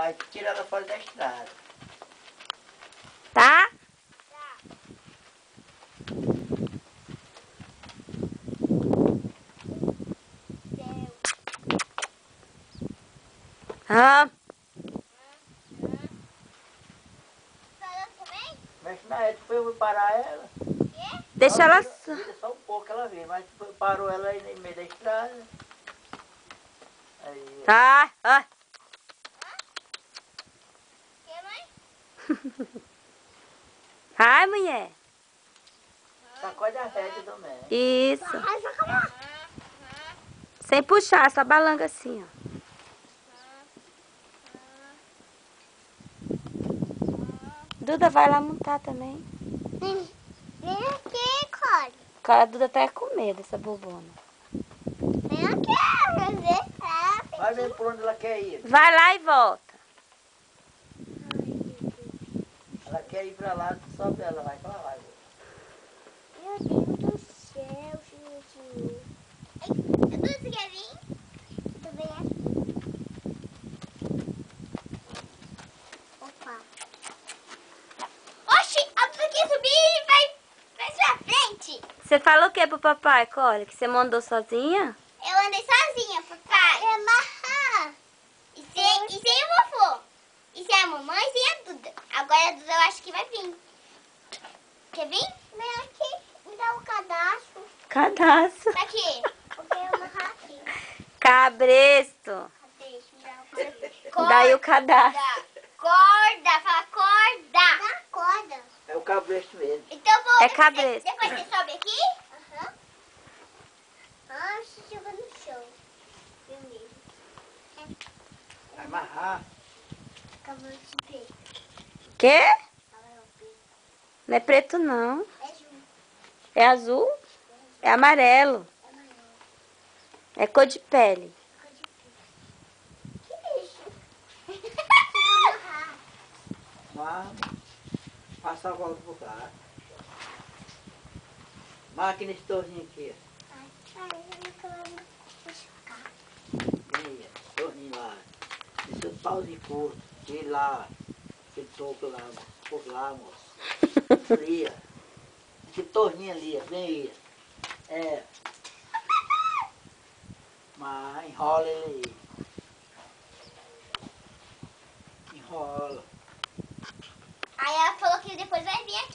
Aí tira ela fora da estrada. Tá? Ah, Mas na época foi parar ela. deixa ela só. Vira só um pouco ela veio, mas parou ela aí no meio da estrada. Aí, Ah. Ai, mulher. sacode a rédea também. Isso. Sem puxar, só balanga assim, ó. Duda vai lá montar também. Vem aqui, Cole. A Duda tá com medo dessa bobona. Vem aqui, ver. Vai ver por onde ela quer ir. Vai lá e volta. Ela quer ir pra lá, sobe ela, vai pra lá. Meu Deus do céu, gente. Você quer vir? Tu vem aqui. Opa. Oxi, a Duda quer subir e vai pra frente. Você falou o que pro papai, Cole? Que você mandou sozinha? Eu andei sozinha, papai. É amarrar. E sem o vovô. E sem a mamãe e sem a Duda. Agora a Duda eu acho que vai vir. Quer vir? Vem aqui, me dá o cadastro. Cadastro. Tá aqui. Eu quero amarrar aqui. Cabresto. Cadê? Me dá o cadastro. Daí o cadastro. Corda, fala corda. Dá corda. É o cabresto mesmo. Então vou. É cabresto. Depois você sobe aqui? Aham. Ah, você joga no chão. Eu mesmo. Vai amarrar. Cavalo de preto. Quê? Cavalo preto. Não é preto, não. É junto. É azul? É amarelo. É amarelo. É cor de pele. Cor de preto. Que bicho? Vou amarrar. Amarra. Passa a volta por cá. Marque nesse torninho aqui. Ai, eu não quero machucar. Vem aí, torninho lá. Esse seu pauzinho curto. Tire lá. Esse toco lá, por lá, moço. Ali, ó. Esse torninho ali, ó. Vem aí. É. Mas enrola ele aí. Enrola. Aí ela falou que depois vai vir aqui.